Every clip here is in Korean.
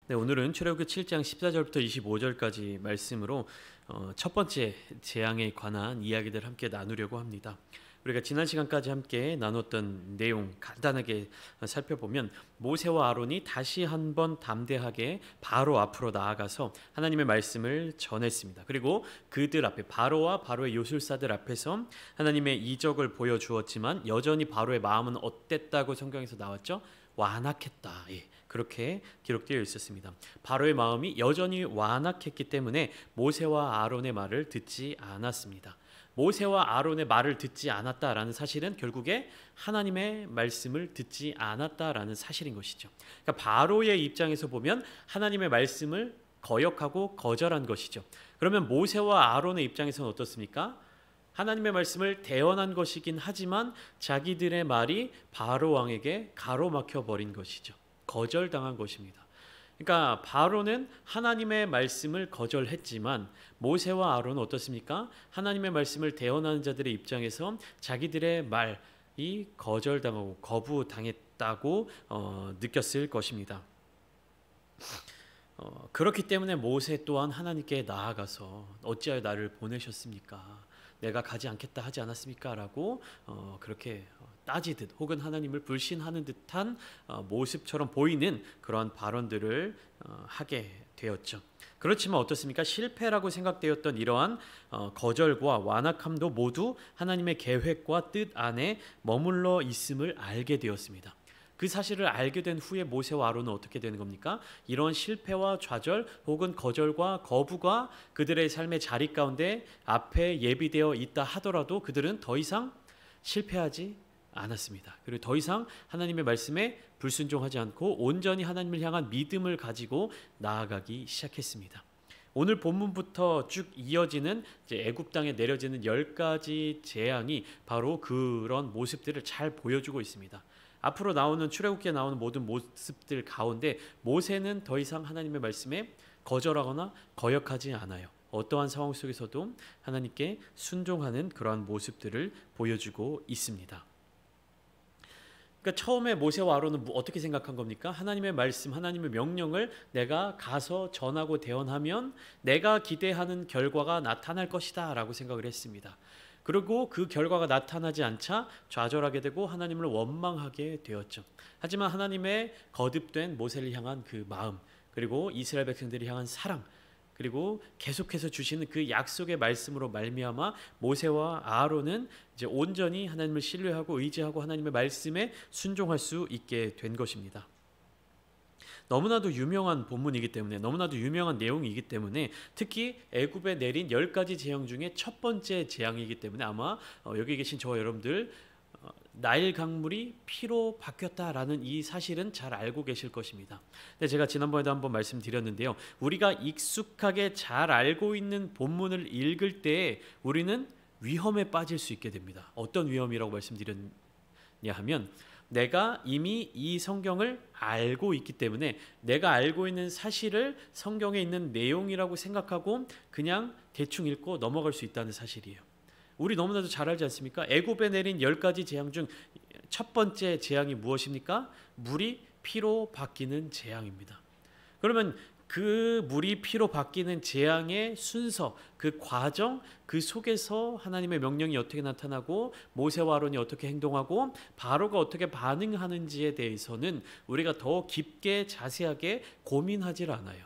네, 오늘은 출애굽기 7장 14절부터 25절까지 말씀으로 첫 번째 재앙에 관한 이야기들 함께 나누려고 합니다. 우리가 지난 시간까지 함께 나눴던 내용 간단하게 살펴보면 모세와 아론이 다시 한번 담대하게 바로 앞으로 나아가서 하나님의 말씀을 전했습니다. 그리고 그들 앞에 바로와 바로의 요술사들 앞에서 하나님의 이적을 보여주었지만 여전히 바로의 마음은 어땠다고 성경에서 나왔죠? 완악했다. 그렇게 기록되어 있었습니다. 바로의 마음이 여전히 완악했기 때문에 모세와 아론의 말을 듣지 않았습니다. 모세와 아론의 말을 듣지 않았다라는 사실은 결국에 하나님의 말씀을 듣지 않았다라는 사실인 것이죠. 그러니까 바로의 입장에서 보면 하나님의 말씀을 거역하고 거절한 것이죠. 그러면 모세와 아론의 입장에서는 어떻습니까? 하나님의 말씀을 대언한 것이긴 하지만 자기들의 말이 바로 왕에게 가로막혀 버린 것이죠. 거절당한 것입니다. 그러니까 바로는 하나님의 말씀을 거절했지만 모세와 아론은 어떻습니까? 하나님의 말씀을 대언하는 자들의 입장에서 자기들의 말이 거절당하고 거부당했다고 느꼈을 것입니다. 그렇기 때문에 모세 또한 하나님께 나아가서 어찌하여 나를 보내셨습니까? 내가 가지 않겠다 하지 않았습니까? 라고 그렇게 따지듯 혹은 하나님을 불신하는 듯한 모습처럼 보이는 그러한 발언들을 하게 되었죠. 그렇지만 어떻습니까? 실패라고 생각되었던 이러한 거절과 완악함도 모두 하나님의 계획과 뜻 안에 머물러 있음을 알게 되었습니다. 그 사실을 알게 된 후에 모세와 아론은 어떻게 되는 겁니까? 이런 실패와 좌절 혹은 거절과 거부가 그들의 삶의 자리 가운데 앞에 예비되어 있다 하더라도 그들은 더 이상 실패하지 않았습니다. 그리고 더 이상 하나님의 말씀에 불순종하지 않고 온전히 하나님을 향한 믿음을 가지고 나아가기 시작했습니다. 오늘 본문부터 쭉 이어지는 애굽 땅에 내려지는 10가지 재앙이 바로 그런 모습들을 잘 보여주고 있습니다. 앞으로 나오는 출애굽기에 나오는 모든 모습들 가운데 모세는 더 이상 하나님의 말씀에 거절하거나 거역하지 않아요. 어떠한 상황 속에서도 하나님께 순종하는 그러한 모습들을 보여주고 있습니다. 그러니까 처음에 모세와 아론은 어떻게 생각한 겁니까? 하나님의 말씀, 하나님의 명령을 내가 가서 전하고 대언하면 내가 기대하는 결과가 나타날 것이다 라고 생각을 했습니다. 그리고 그 결과가 나타나지 않자 좌절하게 되고 하나님을 원망하게 되었죠. 하지만 하나님의 거듭된 모세를 향한 그 마음, 그리고 이스라엘 백성들을 향한 사랑, 그리고 계속해서 주시는 그 약속의 말씀으로 말미암아 모세와 아론은 이제 온전히 하나님을 신뢰하고 의지하고 하나님의 말씀에 순종할 수 있게 된 것입니다. 너무나도 유명한 본문이기 때문에 너무나도 유명한 내용이기 때문에 특히 애굽에 내린 10가지 재앙 중에 첫 번째 재앙이기 때문에 아마 여기 계신 저와 여러분들 나일 강물이 피로 바뀌었다라는 이 사실은 잘 알고 계실 것입니다. 근데 제가 지난번에도 한번 말씀드렸는데요. 우리가 익숙하게 잘 알고 있는 본문을 읽을 때 우리는 위험에 빠질 수 있게 됩니다. 어떤 위험이라고 말씀드렸냐 하면 내가 이미 이 성경을 알고 있기 때문에 내가 알고 있는 사실을 성경에 있는 내용이라고 생각하고 그냥 대충 읽고 넘어갈 수 있다는 사실이에요. 우리 너무나도 잘 알지 않습니까? 애굽에 내린 10가지 재앙 중 첫 번째 재앙이 무엇입니까? 물이 피로 바뀌는 재앙입니다. 그러면 그 물이 피로 바뀌는 재앙의 순서, 그 과정, 그 속에서 하나님의 명령이 어떻게 나타나고 모세와 아론이 어떻게 행동하고 바로가 어떻게 반응하는지에 대해서는 우리가 더 깊게 자세하게 고민하질 않아요.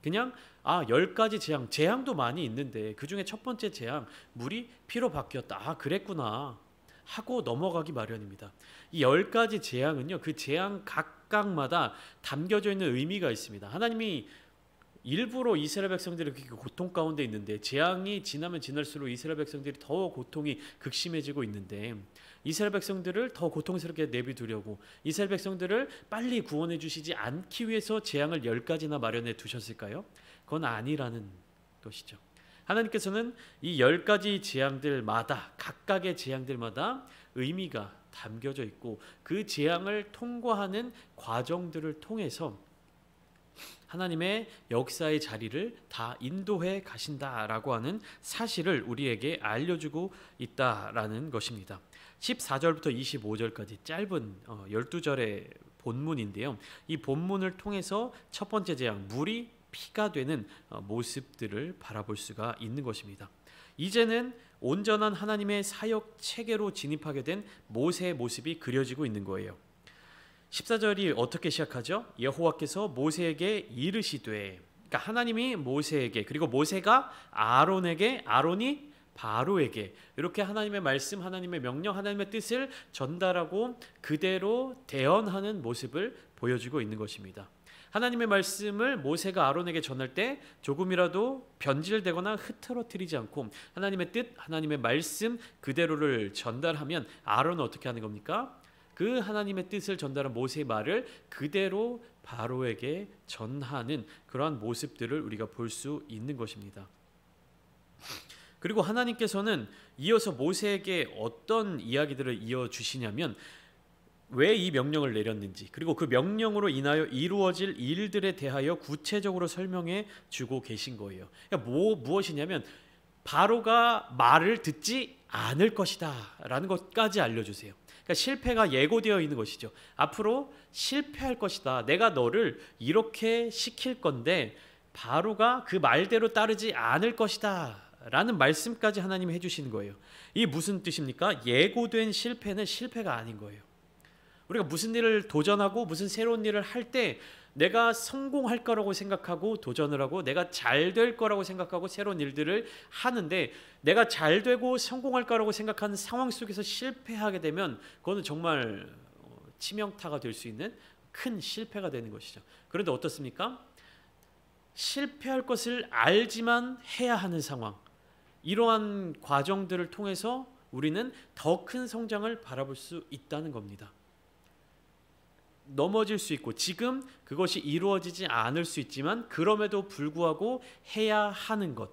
그냥 10가지 재앙도 많이 있는데 그중에 첫 번째 재앙, 물이 피로 바뀌었다. 그랬구나 하고 넘어가기 마련입니다. 이 10가지 재앙은요, 그 재앙 각각마다 담겨져 있는 의미가 있습니다. 하나님이 일부러 이스라엘 백성들이 그렇게 고통 가운데 있는데 재앙이 지나면 지날수록 이스라엘 백성들이 더 고통이 극심해지고 있는데 이스라엘 백성들을 더 고통스럽게 내비두려고 이스라엘 백성들을 빨리 구원해 주시지 않기 위해서 재앙을 10가지나 마련해 두셨을까요? 그건 아니라는 것이죠. 하나님께서는 이 10가지 재앙들마다 각각의 재앙들마다 의미가 담겨져 있고 그 재앙을 통과하는 과정들을 통해서 하나님의 역사의 자리를 다 인도해 가신다라고 하는 사실을 우리에게 알려주고 있다라는 것입니다. 14절부터 25절까지 짧은 12절의 본문인데요. 이 본문을 통해서 첫 번째 재앙, 물이 피가 되는 모습들을 바라볼 수가 있는 것입니다. 이제는 온전한 하나님의 사역 체계로 진입하게 된 모세의 모습이 그려지고 있는 거예요. 14절이 어떻게 시작하죠? 여호와께서 모세에게 이르시되, 그러니까 하나님이 모세에게, 그리고 모세가 아론에게, 아론이 바로에게, 이렇게 하나님의 말씀, 하나님의 명령, 하나님의 뜻을 전달하고 그대로 대언하는 모습을 보여주고 있는 것입니다. 하나님의 말씀을 모세가 아론에게 전할 때 조금이라도 변질되거나 흐트러뜨리지 않고 하나님의 뜻, 하나님의 말씀 그대로를 전달하면 아론은 어떻게 하는 겁니까? 그 하나님의 뜻을 전달한 모세의 말을 그대로 바로에게 전하는 그러한 모습들을 우리가 볼 수 있는 것입니다. 그리고 하나님께서는 이어서 모세에게 어떤 이야기들을 이어주시냐면 왜 이 명령을 내렸는지, 그리고 그 명령으로 인하여 이루어질 일들에 대하여 구체적으로 설명해 주고 계신 거예요. 그러니까 무엇이냐면 바로가 말을 듣지 않을 것이다 라는 것까지 알려주세요. 그러니까 실패가 예고되어 있는 것이죠. 앞으로 실패할 것이다. 내가 너를 이렇게 시킬 건데 바로가 그 말대로 따르지 않을 것이다 라는 말씀까지 하나님이 해주시는 거예요. 이게 무슨 뜻입니까? 예고된 실패는 실패가 아닌 거예요. 우리가 무슨 일을 도전하고 무슨 새로운 일을 할 때 내가 성공할 거라고 생각하고 도전을 하고 내가 잘 될 거라고 생각하고 새로운 일들을 하는데 내가 잘 되고 성공할 거라고 생각하는 상황 속에서 실패하게 되면 그거는 정말 치명타가 될 수 있는 큰 실패가 되는 것이죠. 그런데 어떻습니까? 실패할 것을 알지만 해야 하는 상황, 이러한 과정들을 통해서 우리는 더 큰 성장을 바라볼 수 있다는 겁니다. 넘어질 수 있고 지금 그것이 이루어지지 않을 수 있지만 그럼에도 불구하고 해야 하는 것,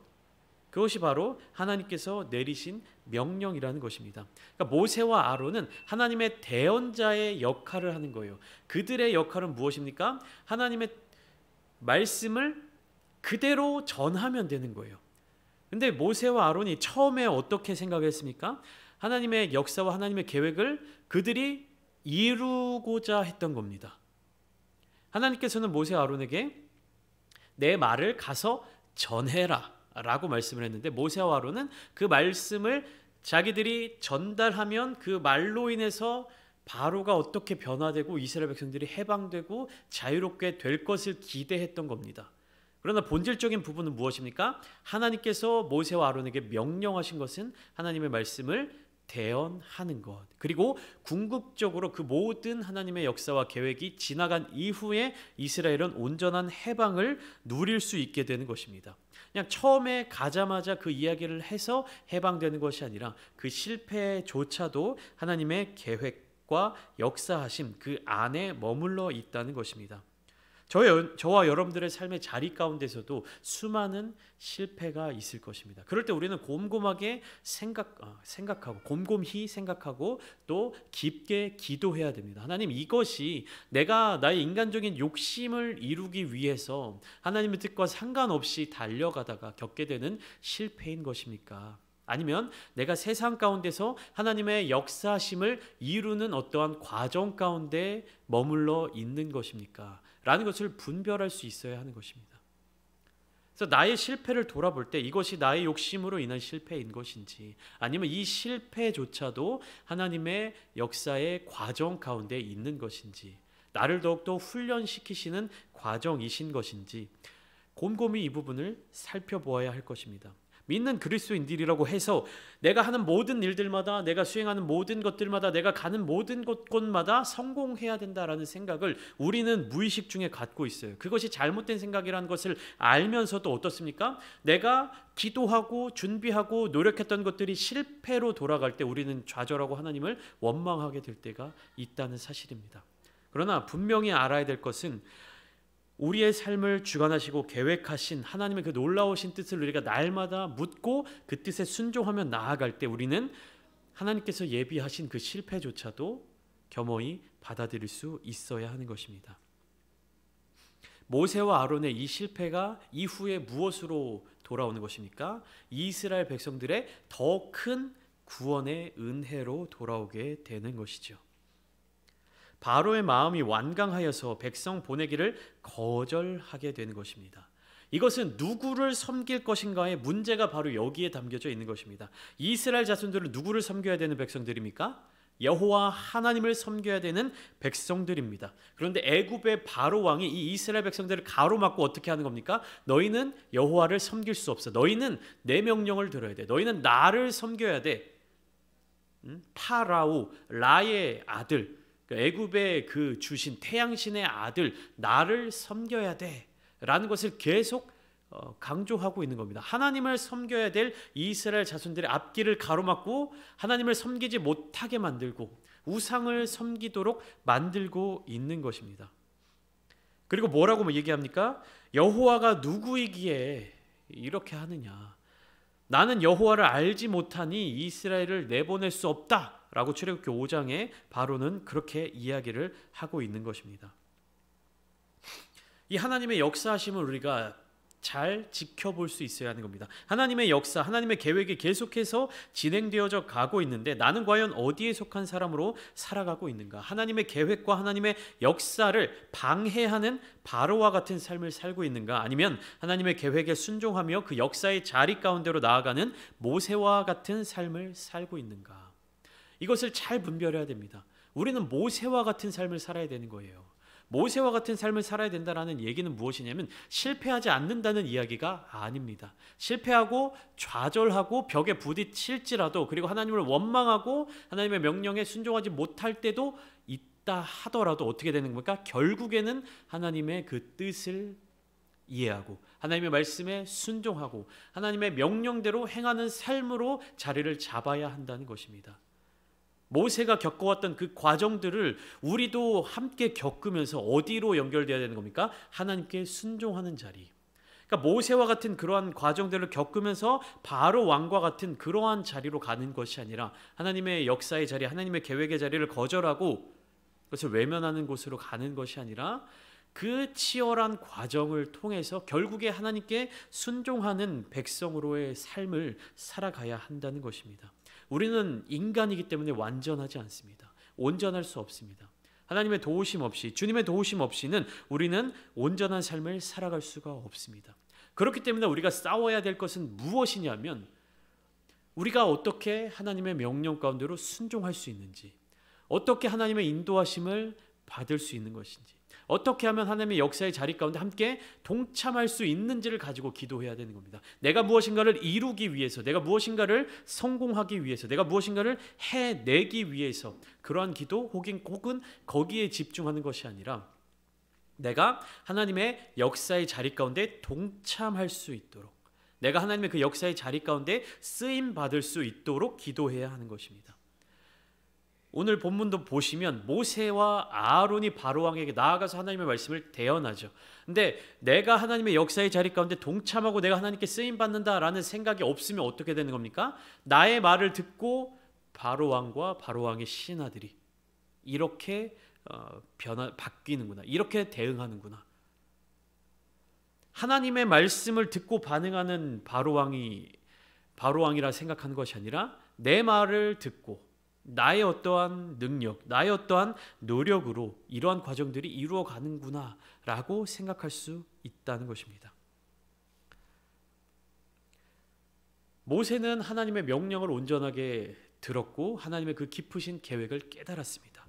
그것이 바로 하나님께서 내리신 명령이라는 것입니다. 그러니까 모세와 아론은 하나님의 대언자의 역할을 하는 거예요. 그들의 역할은 무엇입니까? 하나님의 말씀을 그대로 전하면 되는 거예요. 근데 모세와 아론이 처음에 어떻게 생각했습니까? 하나님의 역사와 하나님의 계획을 그들이 이루고자 했던 겁니다. 하나님께서는 모세와 아론에게 내 말을 가서 전해라 라고 말씀을 했는데 모세와 아론은 그 말씀을 자기들이 전달하면 그 말로 인해서 바로가 어떻게 변화되고 이스라엘 백성들이 해방되고 자유롭게 될 것을 기대했던 겁니다. 그러나 본질적인 부분은 무엇입니까? 하나님께서 모세와 아론에게 명령하신 것은 하나님의 말씀을 대언하는 것, 그리고 궁극적으로 그 모든 하나님의 역사와 계획이 지나간 이후에 이스라엘은 온전한 해방을 누릴 수 있게 되는 것입니다. 그냥 처음에 가자마자 그 이야기를 해서 해방되는 것이 아니라 그 실패조차도 하나님의 계획과 역사하심 그 안에 머물러 있다는 것입니다. 저와 여러분들의 삶의 자리 가운데서도 수많은 실패가 있을 것입니다. 그럴 때 우리는 곰곰하게 생각하고 곰곰히 생각하고 또 깊게 기도해야 됩니다. 하나님, 이것이 내가 나의 인간적인 욕심을 이루기 위해서 하나님의 뜻과 상관없이 달려가다가 겪게 되는 실패인 것입니까? 아니면 내가 세상 가운데서 하나님의 역사심을 이루는 어떠한 과정 가운데 머물러 있는 것입니까? 라는 것을 분별할 수 있어야 하는 것입니다. 그래서 나의 실패를 돌아볼 때 이것이 나의 욕심으로 인한 실패인 것인지 아니면 이 실패조차도 하나님의 역사의 과정 가운데 있는 것인지 나를 더욱더 훈련시키시는 과정이신 것인지 곰곰이 이 부분을 살펴보아야 할 것입니다. 믿는 그리스도인들이라고 해서 내가 하는 모든 일들마다 내가 수행하는 모든 것들마다 내가 가는 모든 곳마다 성공해야 된다라는 생각을 우리는 무의식 중에 갖고 있어요. 그것이 잘못된 생각이라는 것을 알면서도 어떻습니까? 내가 기도하고 준비하고 노력했던 것들이 실패로 돌아갈 때 우리는 좌절하고 하나님을 원망하게 될 때가 있다는 사실입니다. 그러나 분명히 알아야 될 것은 우리의 삶을 주관하시고 계획하신 하나님의 그 놀라우신 뜻을 우리가 날마다 묻고 그 뜻에 순종하며 나아갈 때 우리는 하나님께서 예비하신 그 실패조차도 겸허히 받아들일 수 있어야 하는 것입니다. 모세와 아론의 이 실패가 이후에 무엇으로 돌아오는 것입니까? 이스라엘 백성들의 더 큰 구원의 은혜로 돌아오게 되는 것이죠. 바로의 마음이 완강하여서 백성 보내기를 거절하게 되는 것입니다. 이것은 누구를 섬길 것인가의 문제가 바로 여기에 담겨져 있는 것입니다. 이스라엘 자손들은 누구를 섬겨야 되는 백성들입니까? 여호와 하나님을 섬겨야 되는 백성들입니다. 그런데 애굽의 바로 왕이 이 이스라엘 백성들을 가로막고 어떻게 하는 겁니까? 너희는 여호와를 섬길 수 없어. 너희는 내 명령을 들어야 돼. 너희는 나를 섬겨야 돼. 파라오 라의 아들, 애굽의 그 주신 태양신의 아들 나를 섬겨야 돼 라는 것을 계속 강조하고 있는 겁니다. 하나님을 섬겨야 될 이스라엘 자손들의 앞길을 가로막고 하나님을 섬기지 못하게 만들고 우상을 섬기도록 만들고 있는 것입니다. 그리고 뭐라고 얘기합니까? 여호와가 누구이기에 이렇게 하느냐? 나는 여호와를 알지 못하니 이스라엘을 내보낼 수 없다 라고 출애굽기 5장에 바로는 그렇게 이야기를 하고 있는 것입니다. 이 하나님의 역사하심을 우리가 잘 지켜볼 수 있어야 하는 겁니다. 하나님의 역사, 하나님의 계획이 계속해서 진행되어져 가고 있는데 나는 과연 어디에 속한 사람으로 살아가고 있는가? 하나님의 계획과 하나님의 역사를 방해하는 바로와 같은 삶을 살고 있는가? 아니면 하나님의 계획에 순종하며 그 역사의 자리 가운데로 나아가는 모세와 같은 삶을 살고 있는가? 이것을 잘 분별해야 됩니다. 우리는 모세와 같은 삶을 살아야 되는 거예요. 모세와 같은 삶을 살아야 된다는 얘기는 무엇이냐면 실패하지 않는다는 이야기가 아닙니다. 실패하고 좌절하고 벽에 부딪힐지라도 그리고 하나님을 원망하고 하나님의 명령에 순종하지 못할 때도 있다 하더라도 어떻게 되는 겁니까? 결국에는 하나님의 그 뜻을 이해하고 하나님의 말씀에 순종하고 하나님의 명령대로 행하는 삶으로 자리를 잡아야 한다는 것입니다. 모세가 겪어왔던 그 과정들을 우리도 함께 겪으면서 어디로 연결되어야 되는 겁니까? 하나님께 순종하는 자리. 그러니까 모세와 같은 그러한 과정들을 겪으면서 바로 왕과 같은 그러한 자리로 가는 것이 아니라 하나님의 역사의 자리, 하나님의 계획의 자리를 거절하고 그것을 외면하는 곳으로 가는 것이 아니라 그 치열한 과정을 통해서 결국에 하나님께 순종하는 백성으로의 삶을 살아가야 한다는 것입니다. 우리는 인간이기 때문에 완전하지 않습니다. 온전할 수 없습니다. 하나님의 도우심 없이, 주님의 도우심 없이는 우리는 온전한 삶을 살아갈 수가 없습니다. 그렇기 때문에 우리가 싸워야 될 것은 무엇이냐면 우리가 어떻게 하나님의 명령 가운데로 순종할 수 있는지, 어떻게 하나님의 인도하심을 받을 수 있는 것인지, 어떻게 하면 하나님의 역사의 자리 가운데 함께 동참할 수 있는지를 가지고 기도해야 되는 겁니다. 내가 무엇인가를 이루기 위해서, 내가 무엇인가를 성공하기 위해서, 내가 무엇인가를 해내기 위해서 그러한 기도 혹은 거기에 집중하는 것이 아니라 내가 하나님의 역사의 자리 가운데 동참할 수 있도록, 내가 하나님의 그 역사의 자리 가운데 쓰임 받을 수 있도록 기도해야 하는 것입니다. 오늘 본문도 보시면 모세와 아론이 바로 왕에게 나아가서 하나님의 말씀을 대언하죠. 근데 내가 하나님의 역사의 자리 가운데 동참하고 내가 하나님께 쓰임 받는다라는 생각이 없으면 어떻게 되는 겁니까? 나의 말을 듣고 바로 왕과 바로 왕의 신하들이 이렇게 바뀌는구나. 이렇게 대응하는구나. 하나님의 말씀을 듣고 반응하는 바로 왕이라 생각하는 것이 아니라 내 말을 듣고 나의 어떠한 능력, 나의 어떠한 노력으로 이러한 과정들이 이루어가는구나 라고 생각할 수 있다는 것입니다. 모세는 하나님의 명령을 온전하게 들었고 하나님의 그 깊으신 계획을 깨달았습니다.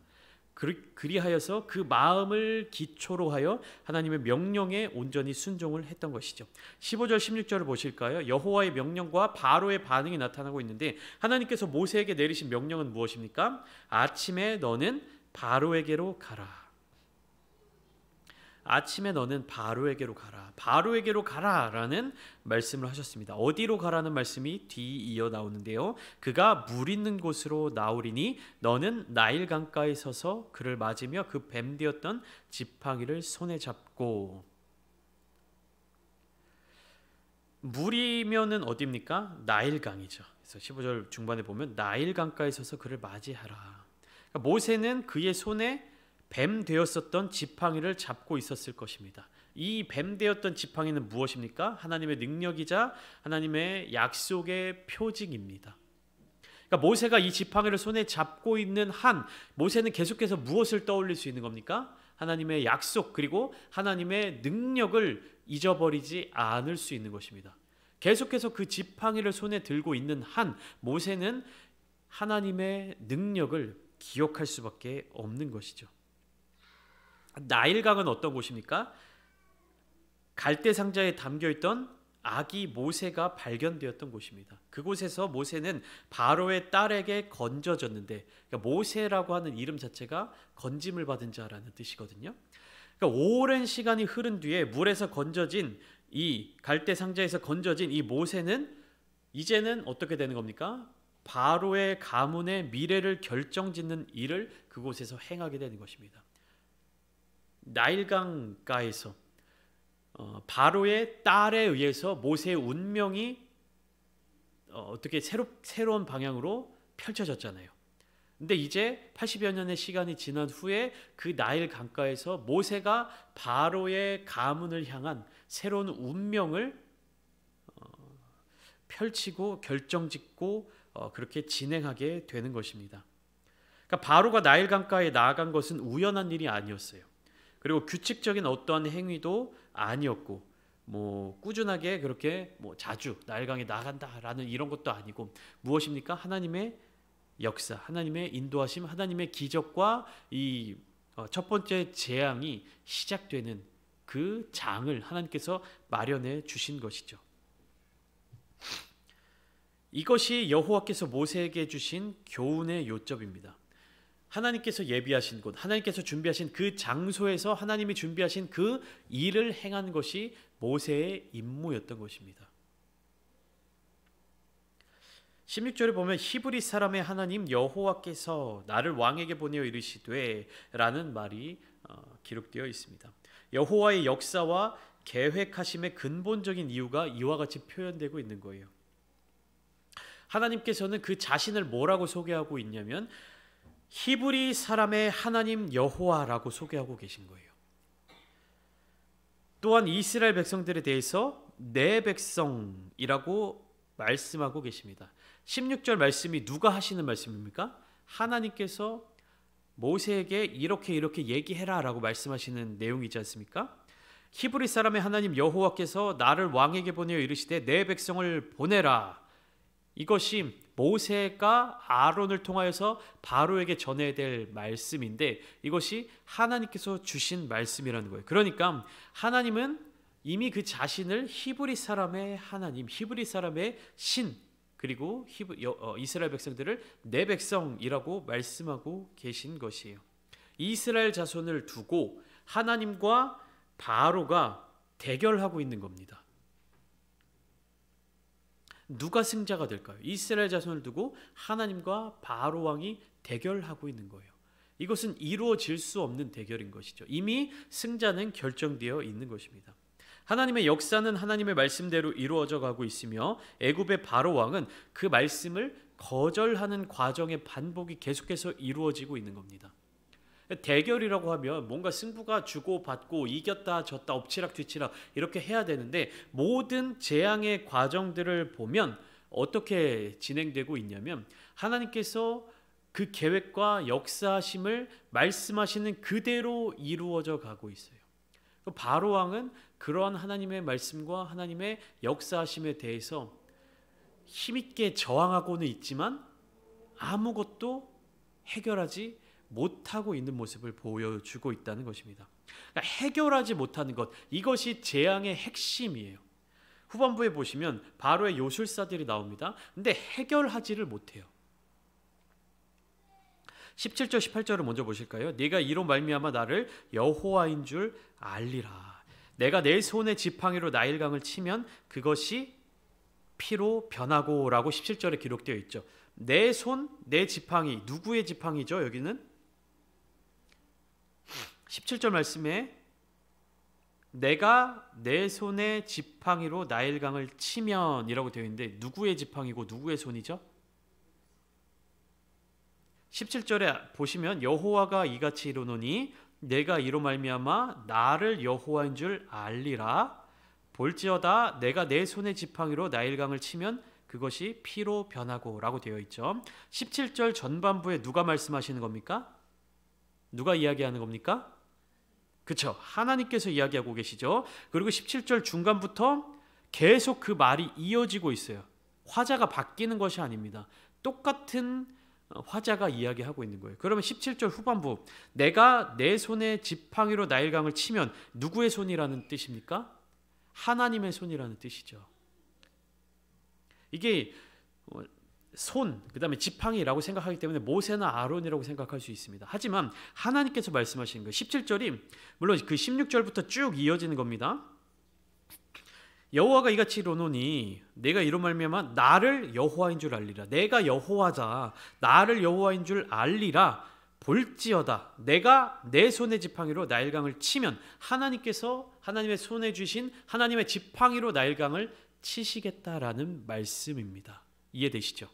그리하여서 그 마음을 기초로 하여 하나님의 명령에 온전히 순종을 했던 것이죠. 15절 16절을 보실까요? 여호와의 명령과 바로의 반응이 나타나고 있는데 하나님께서 모세에게 내리신 명령은 무엇입니까? 아침에 너는 바로에게로 가라. 아침에 너는 바로에게로 가라. 바로에게로 가라라는 말씀을 하셨습니다. 어디로 가라는 말씀이 뒤이어 나오는데요. 그가 물 있는 곳으로 나오리니 너는 나일 강가에 서서 그를 맞으며 그 뱀 되었던 지팡이를 손에 잡고. 물이면은 어디입니까? 나일 강이죠. 그래서 15절 중반에 보면 나일 강가에 서서 그를 맞이하라. 그러니까 모세는 그의 손에 뱀 되었었던 지팡이를 잡고 있었을 것입니다. 이 뱀 되었던 지팡이는 무엇입니까? 하나님의 능력이자 하나님의 약속의 표징입니다. 그러니까 모세가 이 지팡이를 손에 잡고 있는 한 모세는 계속해서 무엇을 떠올릴 수 있는 겁니까? 하나님의 약속 그리고 하나님의 능력을 잊어버리지 않을 수 있는 것입니다. 계속해서 그 지팡이를 손에 들고 있는 한 모세는 하나님의 능력을 기억할 수밖에 없는 것이죠. 나일강은 어떤 곳입니까? 갈대 상자에 담겨있던 아기 모세가 발견되었던 곳입니다. 그곳에서 모세는 바로의 딸에게 건져졌는데, 그러니까 모세라고 하는 이름 자체가 건짐을 받은 자라는 뜻이거든요. 그러니까 오랜 시간이 흐른 뒤에 물에서 건져진 이 갈대 상자에서 건져진 이 모세는 이제는 어떻게 되는 겁니까? 바로의 가문의 미래를 결정짓는 일을 그곳에서 행하게 되는 것입니다. 나일강가에서 바로의 딸에 의해서 모세의 운명이 어떻게 새로운 방향으로 펼쳐졌잖아요. 근데 이제 80여 년의 시간이 지난 후에 그 나일 강가에서 모세가 바로의 가문을 향한 새로운 운명을 펼치고 결정짓고 그렇게 진행하게 되는 것입니다. 그러니까 바로가 나일 강가에 나아간 것은 우연한 일이 아니었어요. 그리고 규칙적인 어떠한 행위도 아니었고 꾸준하게 그렇게 자주 나일강에 나간다라는 이런 것도 아니고 무엇입니까? 하나님의 역사, 하나님의 인도하심, 하나님의 기적과 이 첫 번째 재앙이 시작되는 그 장을 하나님께서 마련해 주신 것이죠. 이것이 여호와께서 모세에게 주신 교훈의 요점입니다. 하나님께서 예비하신 곳, 하나님께서 준비하신 그 장소에서 하나님이 준비하신 그 일을 행한 것이 모세의 임무였던 것입니다. 16절에 보면 히브리 사람의 하나님 여호와께서 나를 왕에게 보내어 이르시되 라는 말이 기록되어 있습니다. 여호와의 역사와 계획하심의 근본적인 이유가 이와 같이 표현되고 있는 거예요. 하나님께서는 그 자신을 뭐라고 소개하고 있냐면 히브리 사람의 하나님 여호와라고 소개하고 계신 거예요. 또한 이스라엘 백성들에 대해서 내 백성이라고 말씀하고 계십니다. 16절 말씀이 누가 하시는 말씀입니까? 하나님께서 모세에게 이렇게 얘기해라 라고 말씀하시는 내용이지 않습니까? 히브리 사람의 하나님 여호와께서 나를 왕에게 보내어 이르시되 내 백성을 보내라. 이것이 모세가 아론을 통하여서 바로에게 전해야 될 말씀인데 이것이 하나님께서 주신 말씀이라는 거예요. 그러니까 하나님은 이미 그 자신을 히브리 사람의 하나님, 히브리 사람의 신, 그리고 이스라엘 백성들을 내 백성이라고 말씀하고 계신 것이에요. 이스라엘 자손을 두고 하나님과 바로가 대결하고 있는 겁니다. 누가 승자가 될까요? 이스라엘 자손을 두고 하나님과 바로 왕이 대결하고 있는 거예요. 이것은 이루어질 수 없는 대결인 것이죠. 이미 승자는 결정되어 있는 것입니다. 하나님의 역사는 하나님의 말씀대로 이루어져 가고 있으며 애굽의 바로 왕은 그 말씀을 거절하는 과정의 반복이 계속해서 이루어지고 있는 겁니다. 대결이라고 하면 뭔가 승부가 주고받고 이겼다 졌다 엎치락뒤치락 이렇게 해야 되는데 모든 재앙의 과정들을 보면 어떻게 진행되고 있냐면 하나님께서 그 계획과 역사하심을 말씀하시는 그대로 이루어져 가고 있어요. 바로 왕은 그러한 하나님의 말씀과 하나님의 역사하심에 대해서 힘있게 저항하고는 있지만 아무것도 해결하지 못하고 있는 모습을 보여주고 있다는 것입니다. 그러니까 해결하지 못하는 것, 이것이 재앙의 핵심이에요. 후반부에 보시면 바로의 요술사들이 나옵니다. 근데 해결하지를 못해요. 17절 18절을 먼저 보실까요? 네가 이로 말미암아 나를 여호와인 줄 알리라. 내가 내 손의 지팡이로 나일강을 치면 그것이 피로 변하고 라고 17절에 기록되어 있죠. 내 손, 내 지팡이, 누구의 지팡이죠? 여기는 17절 말씀에 내가 내 손의 지팡이로 나일강을 치면 이라고 되어 있는데 누구의 지팡이고 누구의 손이죠? 17절에 보시면 여호와가 이같이 이르노니 내가 이로 말미암아 나를 여호와인 줄 알리라. 볼지어다 내가 내 손의 지팡이로 나일강을 치면 그것이 피로 변하고 라고 되어 있죠. 17절 전반부에 누가 말씀하시는 겁니까? 누가 이야기하는 겁니까? 그렇죠. 하나님께서 이야기하고 계시죠. 그리고 17절 중간부터 계속 그 말이 이어지고 있어요. 화자가 바뀌는 것이 아닙니다. 똑같은 화자가 이야기하고 있는 거예요. 그러면 17절 후반부 내가 내 손에 지팡이로 나일강을 치면 누구의 손이라는 뜻입니까? 하나님의 손이라는 뜻이죠. 이게 손, 그 다음에 지팡이라고 생각하기 때문에 모세나 아론이라고 생각할 수 있습니다. 하지만 하나님께서 말씀하시는 거예요. 17절이 물론 그 16절부터 쭉 이어지는 겁니다. 여호와가 이같이 이르노니 내가 이로 말미암아 나를 여호와인 줄 알리라. 내가 여호와다. 나를 여호와인 줄 알리라. 볼지어다. 내가 내 손의 지팡이로 나일강을 치면 하나님께서 하나님의 손에 주신 하나님의 지팡이로 나일강을 치시겠다라는 말씀입니다. 이해되시죠?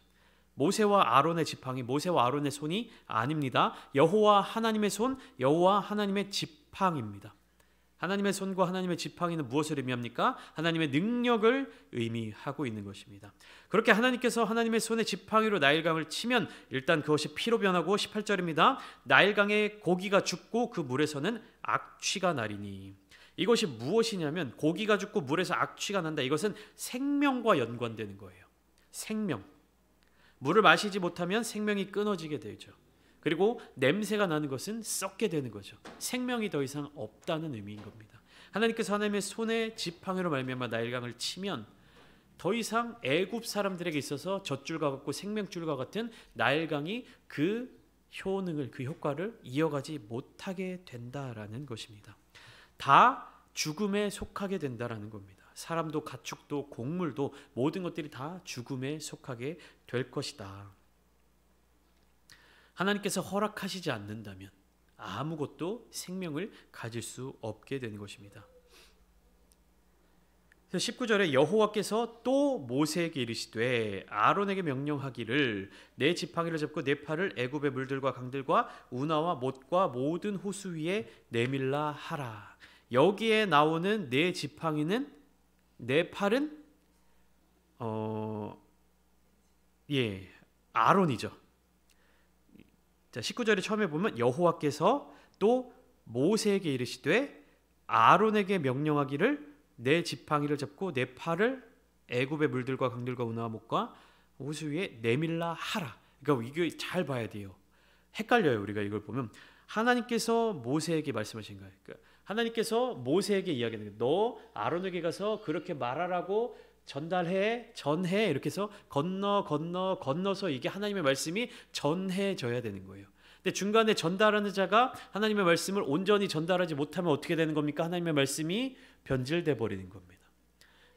모세와 아론의 지팡이, 모세와 아론의 손이 아닙니다. 여호와 하나님의 손, 여호와 하나님의 지팡입니다. 하나님의 손과 하나님의 지팡이는 무엇을 의미합니까? 하나님의 능력을 의미하고 있는 것입니다. 그렇게 하나님께서 하나님의 손에 지팡이로 나일강을 치면 일단 그것이 피로 변하고 18절입니다. 나일강에 고기가 죽고 그 물에서는 악취가 나리니. 이것이 무엇이냐면 고기가 죽고 물에서 악취가 난다. 이것은 생명과 연관되는 거예요. 생명. 물을 마시지 못하면 생명이 끊어지게 되죠. 그리고 냄새가 나는 것은 썩게 되는 거죠. 생명이 더 이상 없다는 의미인 겁니다. 하나님께서 하나님의 손에 지팡이로 말미암아 나일강을 치면 더 이상 애굽 사람들에게 있어서 젖줄과 같고 생명줄과 같은 나일강이 그 효능을, 그 효과를 이어가지 못하게 된다라는 것입니다. 다 죽음에 속하게 된다라는 겁니다. 사람도 가축도 곡물도 모든 것들이 다 죽음에 속하게 될 것이다. 하나님께서 허락하시지 않는다면 아무것도 생명을 가질 수 없게 되는 것입니다. 그래서 19절에 여호와께서 또 모세에게 이르시되 아론에게 명령하기를 내 지팡이를 잡고 내 팔을 애굽의 물들과 강들과 운하와 못과 모든 호수 위에 내밀라 하라. 여기에 나오는 내 지팡이는 내 팔은 아론이죠. 자, 19절에 처음에 보면 여호와께서 또 모세에게 이르시되 아론에게 명령하기를 내 지팡이를 잡고 내 팔을 애굽의 물들과 강들과 운하와 못과 호수 위에 내밀라 하라. 그러니까 이거 잘 봐야 돼요. 헷갈려요. 우리가 이걸 보면 하나님께서 모세에게 말씀하신 거예요. 그러니까 하나님께서 모세에게 이야기하는 거예요. 너 아론에게 가서 그렇게 말하라고 전해 이렇게 해서 건너서 이게 하나님의 말씀이 전해져야 되는 거예요. 근데 중간에 전달하는 자가 하나님의 말씀을 온전히 전달하지 못하면 어떻게 되는 겁니까? 하나님의 말씀이 변질돼 버리는 겁니다.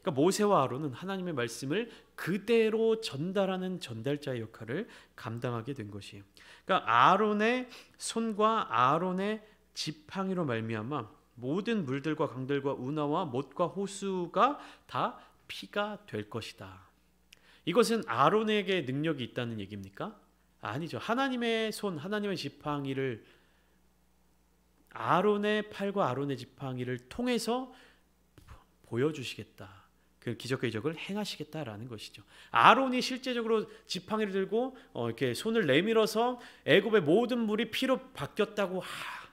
그러니까 모세와 아론은 하나님의 말씀을 그대로 전달하는 전달자의 역할을 감당하게 된 것이에요. 그러니까 아론의 손과 아론의 지팡이로 말미암아 모든 물들과 강들과 운하와 못과 호수가 다 피가 될 것이다. 이것은 아론에게 능력이 있다는 얘기입니까? 아니죠. 하나님의 손, 하나님의 지팡이를 아론의 팔과 아론의 지팡이를 통해서 보여주시겠다. 그 기적과 이적을 행하시겠다라는 것이죠. 아론이 실제적으로 지팡이를 들고 이렇게 손을 내밀어서 애굽의 모든 물이 피로 바뀌었다고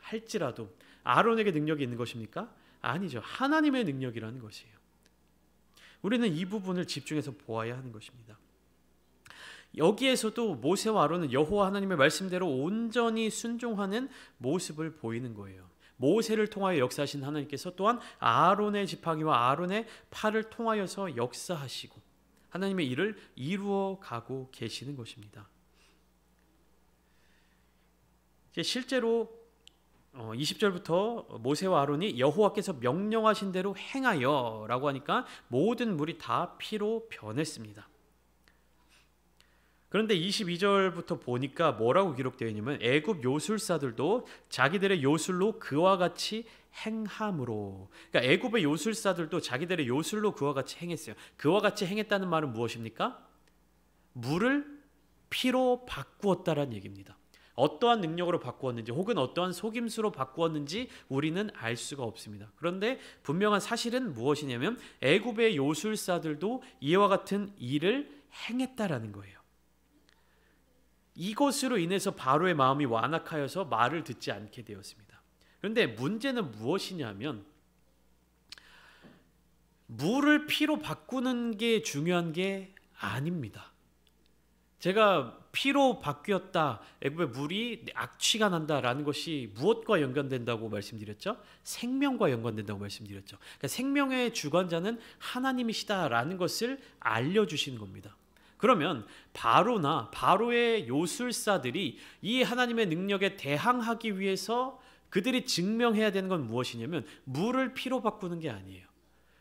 할지라도 아론에게 능력이 있는 것입니까? 아니죠. 하나님의 능력이라는 것이에요. 우리는 이 부분을 집중해서 보아야 하는 것입니다. 여기에서도 모세와 아론은 여호와 하나님의 말씀대로 온전히 순종하는 모습을 보이는 거예요. 모세를 통하여 역사하신 하나님께서 또한 아론의 지팡이와 아론의 팔을 통하여서 역사하시고 하나님의 일을 이루어 가고 계시는 것입니다. 이제 실제로 20절부터 모세와 아론이 여호와께서 명령하신 대로 행하여 라고 하니까 모든 물이 다 피로 변했습니다. 그런데 22절부터 보니까 뭐라고 기록되어 있냐면 애굽 요술사들도 자기들의 요술로 그와 같이 행함으로, 그러니까 애굽의 요술사들도 자기들의 요술로 그와 같이 행했어요. 그와 같이 행했다는 말은 무엇입니까? 물을 피로 바꾸었다라는 얘기입니다. 어떠한 능력으로 바꾸었는지 혹은 어떠한 속임수로 바꾸었는지 우리는 알 수가 없습니다. 그런데 분명한 사실은 무엇이냐면 애굽의 요술사들도 이와 같은 일을 행했다라는 거예요. 이것으로 인해서 바로의 마음이 완악하여서 말을 듣지 않게 되었습니다. 그런데 문제는 무엇이냐면 물을 피로 바꾸는 게 중요한 게 아닙니다. 제가 피로 바뀌었다, 애굽의 물이 악취가 난다라는 것이 무엇과 연관된다고 말씀드렸죠? 생명과 연관된다고 말씀드렸죠. 그러니까 생명의 주관자는 하나님이시다라는 것을 알려주시는 겁니다. 그러면 바로나 바로의 요술사들이 이 하나님의 능력에 대항하기 위해서 그들이 증명해야 되는 건 무엇이냐면 물을 피로 바꾸는 게 아니에요.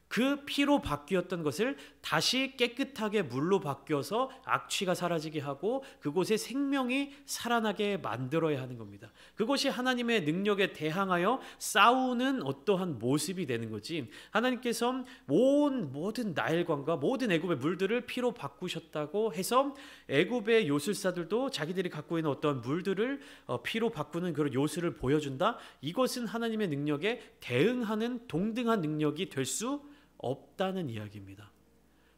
그 피로 바뀌었던 것을 다시 깨끗하게 물로 바뀌어서 악취가 사라지게 하고 그곳에 생명이 살아나게 만들어야 하는 겁니다. 그것이 하나님의 능력에 대항하여 싸우는 어떠한 모습이 되는 거지. 하나님께서 모든 나일강과 모든 애굽의 물들을 피로 바꾸셨다고 해서 애굽의 요술사들도 자기들이 갖고 있는 어떠한 물들을 피로 바꾸는 그런 요술을 보여준다. 이것은 하나님의 능력에 대응하는 동등한 능력이 될 수 없다는 이야기입니다.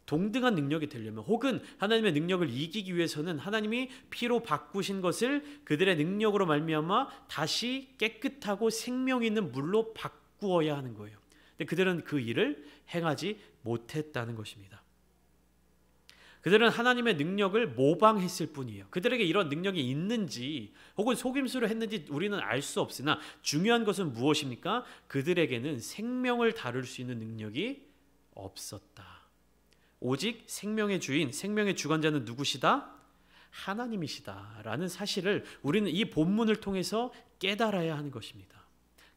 동등한 능력이 되려면 혹은 하나님의 능력을 이기기 위해서는 하나님이 피로 바꾸신 것을 그들의 능력으로 말미암아 다시 깨끗하고 생명 있는 물로 바꾸어야 하는 거예요. 근데 그들은 그 일을 행하지 못했다는 것입니다. 그들은 하나님의 능력을 모방했을 뿐이에요. 그들에게 이런 능력이 있는지 혹은 속임수로 했는지 우리는 알 수 없으나 중요한 것은 무엇입니까? 그들에게는 생명을 다룰 수 있는 능력이 없었다. 오직 생명의 주인, 생명의 주관자는 누구시다? 하나님이시다라는 사실을 우리는 이 본문을 통해서 깨달아야 하는 것입니다.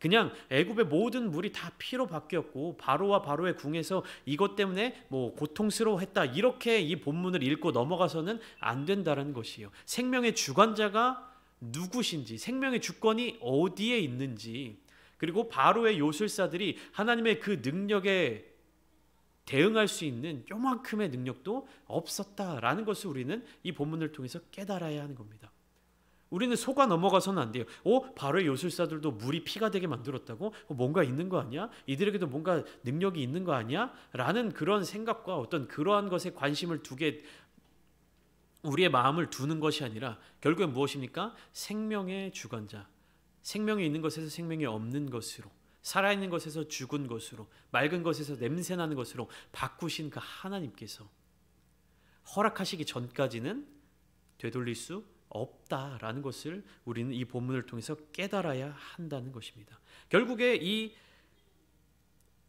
그냥 애굽의 모든 물이 다 피로 바뀌었고 바로와 바로의 궁에서 이것 때문에 고통스러워했다, 이렇게 이 본문을 읽고 넘어가서는 안 된다는 것이에요. 생명의 주관자가 누구신지, 생명의 주권이 어디에 있는지, 그리고 바로의 요술사들이 하나님의 그 능력에 대응할 수 있는 요만큼의 능력도 없었다라는 것을 우리는 이 본문을 통해서 깨달아야 하는 겁니다. 우리는 속아 넘어가서는 안 돼요. 바로의 요술사들도 물이 피가 되게 만들었다고? 뭔가 있는 거 아니야? 이들에게도 뭔가 능력이 있는 거 아니야? 라는 그런 생각과 어떤 그러한 것에 관심을 두게 우리의 마음을 두는 것이 아니라 결국엔 무엇입니까? 생명의 주관자, 생명이 있는 것에서 생명이 없는 것으로, 살아있는 것에서 죽은 것으로, 맑은 것에서 냄새나는 것으로 바꾸신 그 하나님께서 허락하시기 전까지는 되돌릴 수 없다라는 것을 우리는 이 본문을 통해서 깨달아야 한다는 것입니다. 결국에 이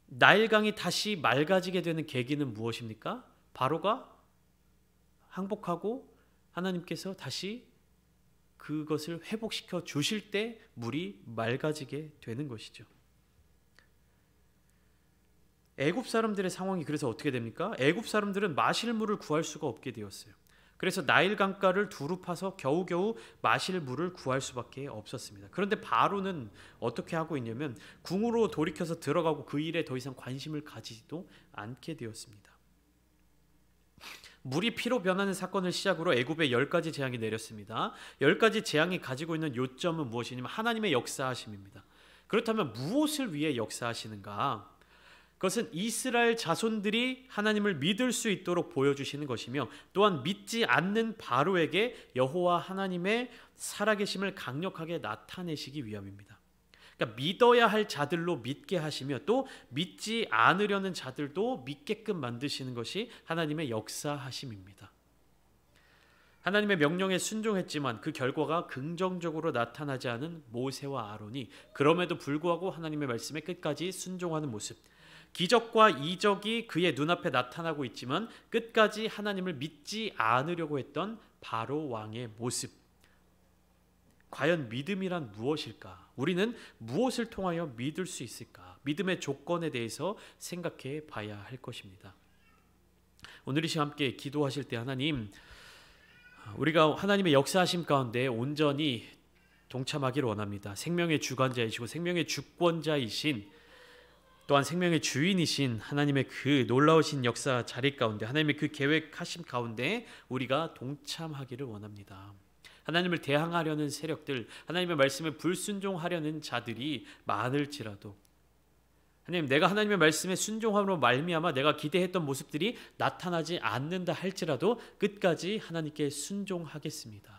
나일강이 다시 맑아지게 되는 계기는 무엇입니까? 바로가 항복하고 하나님께서 다시 그것을 회복시켜 주실 때 물이 맑아지게 되는 것이죠. 애굽 사람들의 상황이 그래서 어떻게 됩니까? 애굽 사람들은 마실 물을 구할 수가 없게 되었어요. 그래서 나일 강가를 두루 파서 겨우겨우 마실 물을 구할 수밖에 없었습니다. 그런데 바로는 어떻게 하고 있냐면 궁으로 돌이켜서 들어가고 그 일에 더 이상 관심을 가지지도 않게 되었습니다. 물이 피로 변하는 사건을 시작으로 애굽에 10가지 재앙이 내렸습니다. 10가지 재앙이 가지고 있는 요점은 무엇이냐면 하나님의 역사하심입니다. 그렇다면 무엇을 위해 역사하시는가? 그것은 이스라엘 자손들이 하나님을 믿을 수 있도록 보여주시는 것이며 또한 믿지 않는 바로에게 여호와 하나님의 살아계심을 강력하게 나타내시기 위함입니다. 그러니까 믿어야 할 자들로 믿게 하시며 또 믿지 않으려는 자들도 믿게끔 만드시는 것이 하나님의 역사하심입니다. 하나님의 명령에 순종했지만 그 결과가 긍정적으로 나타나지 않은 모세와 아론이 그럼에도 불구하고 하나님의 말씀에 끝까지 순종하는 모습, 기적과 이적이 그의 눈앞에 나타나고 있지만 끝까지 하나님을 믿지 않으려고 했던 바로 왕의 모습, 과연 믿음이란 무엇일까? 우리는 무엇을 통하여 믿을 수 있을까? 믿음의 조건에 대해서 생각해 봐야 할 것입니다. 오늘 이 시간 함께 기도하실 때 하나님, 우리가 하나님의 역사하심 가운데 온전히 동참하기를 원합니다. 생명의 주관자이시고 생명의 주권자이신 또한 생명의 주인이신 하나님의 그 놀라우신 역사 자리 가운데, 하나님의 그 계획하심 가운데 우리가 동참하기를 원합니다. 하나님을 대항하려는 세력들, 하나님의 말씀에 불순종하려는 자들이 많을지라도 하나님, 내가 하나님의 말씀에 순종함으로 말미암아 내가 기대했던 모습들이 나타나지 않는다 할지라도 끝까지 하나님께 순종하겠습니다.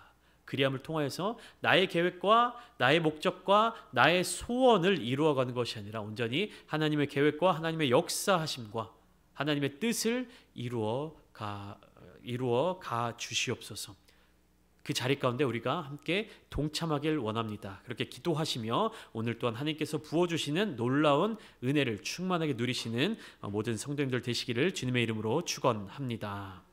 그리함을 통하여서 나의 계획과 나의 목적과 나의 소원을 이루어가는 것이 아니라 온전히 하나님의 계획과 하나님의 역사하심과 하나님의 뜻을 이루어 가 주시옵소서. 그 자리 가운데 우리가 함께 동참하길 원합니다. 그렇게 기도하시며 오늘 또한 하나님께서 부어주시는 놀라운 은혜를 충만하게 누리시는 모든 성도님들 되시기를 주님의 이름으로 축원합니다.